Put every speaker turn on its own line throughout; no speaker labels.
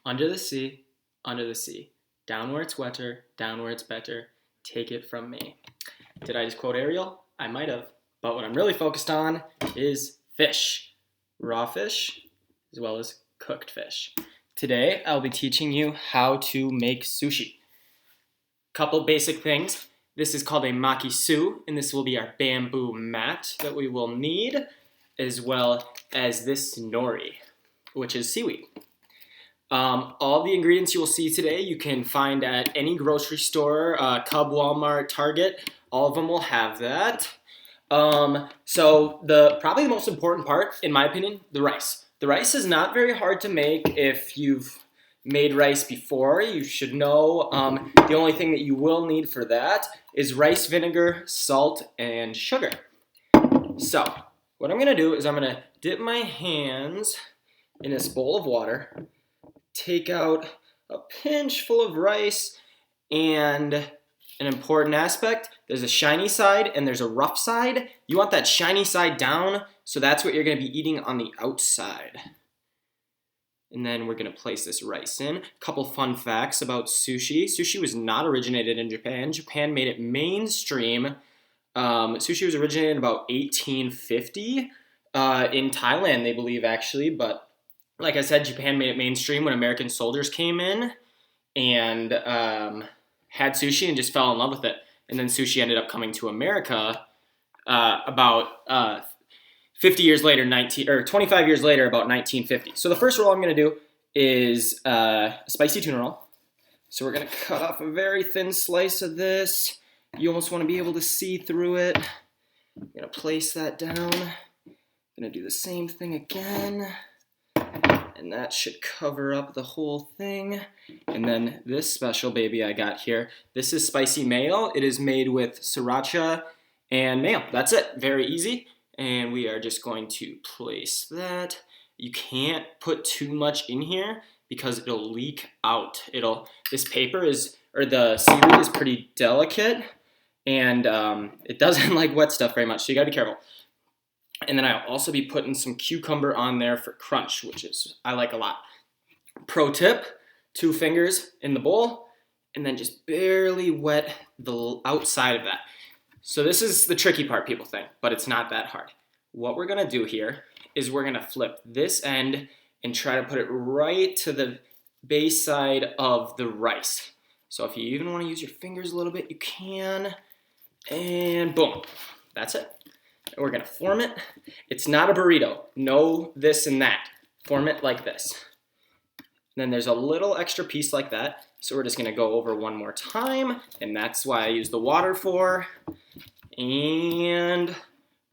Under the sea, under the sea. Down where it's wetter, down where it's better. Take it from me. Did I just quote Ariel? I might have. But what I'm really focused on is fish. Raw fish, as well as cooked fish. Today, I'll be teaching you how to make sushi. Couple basic things. This is called a maki-su, and this will be our bamboo mat that we will need, as well as this nori, which is seaweed. All the ingredients you will see today you can find at any grocery store, Cub, Walmart, Target. All of them will have that. So probably the most important part, in my opinion, the rice. The rice is not very hard to make if you've made rice before. You should know. The only thing that you will need for that is rice vinegar, salt, and sugar. So what I'm going to do is I'm going to dip my hands in this bowl of water, take out a pinch full of rice, and an important aspect, there's a shiny side and there's a rough side. You want that shiny side down, so that's what you're going to be eating on the outside. And then we're going to place this rice in. A couple fun facts about sushi. Sushi was not originated in Japan. Japan made it mainstream. Sushi was originated in about 1850 in Thailand, they believe, actually. But like I said, Japan made it mainstream when American soldiers came in and had sushi and just fell in love with it. And then sushi ended up coming to America about 50 years later, 25 years later, about 1950. So the first roll I'm going to do is a spicy tuna roll. So we're going to cut off a very thin slice of this. You almost want to be able to see through it. I'm going to place that down. I'm going to do the same thing again. And that should cover up the whole thing. And then this special baby I got here, this is spicy mayo. It is made with sriracha and mayo. That's it. Very easy. And we are just going to place that. You can't put too much in here because it'll leak out. This paper the seaweed is pretty delicate, and it doesn't like wet stuff very much, so you gotta be careful. And then I'll also be putting some cucumber on there for crunch, which I like a lot. Pro tip, 2 fingers in the bowl, and then just barely wet the outside of that. So this is the tricky part, people think, but it's not that hard. What we're gonna do here is we're gonna flip this end and try to put it right to the base side of the rice. So if you even wanna use your fingers a little bit, you can, and boom, that's it. And we're gonna form it. It's not a burrito, no this and that. Form it like this. And then there's a little extra piece like that, so we're just gonna go over one more time, and that's why I use the water for. And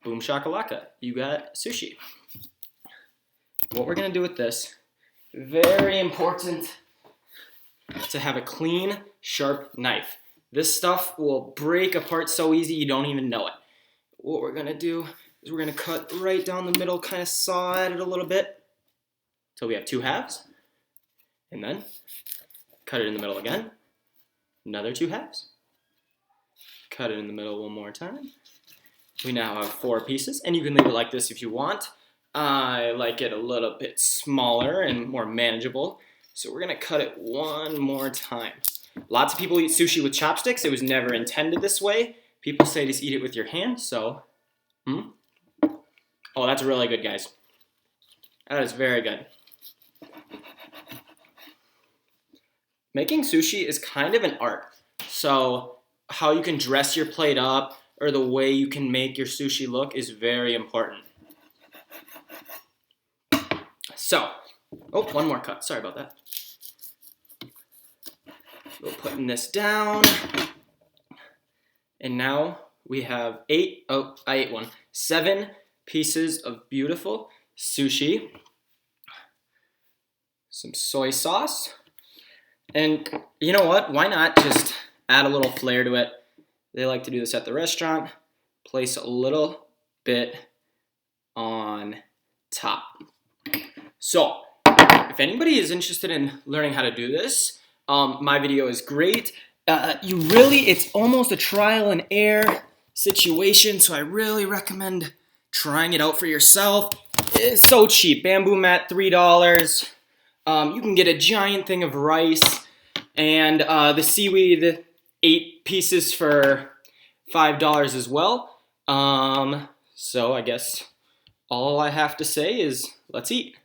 boom shakalaka, you got sushi. What we're gonna do with this, very important to have a clean, sharp knife. This stuff will break apart so easy you don't even know it. What we're gonna do is we're gonna cut right down the middle, kind of saw at it a little bit, till we have 2 halves, and then cut it in the middle again, another 2 halves. Cut it in the middle one more time. We now have 4 pieces, and you can leave it like this if you want. I like it a little bit smaller and more manageable, so we're gonna cut it one more time. Lots of people eat sushi with chopsticks. It was never intended this way. People say just eat it with your hand, so, Oh, that's really good, guys. That is very good. Making sushi is kind of an art, so how you can dress your plate up or the way you can make your sushi look is very important. So, one more cut. Sorry about that. We're putting this down. And now we have 7 pieces of beautiful sushi. Some soy sauce. And you know what? Why not just add a little flair to it? They like to do this at the restaurant. Place a little bit on top. So, if anybody is interested in learning how to do this, my video is great. It's almost a trial and error situation, so I really recommend trying it out for yourself. It's so cheap. Bamboo mat, $3. You can get a giant thing of rice, and the seaweed, 8 pieces for $5 as well. So I guess all I have to say is let's eat.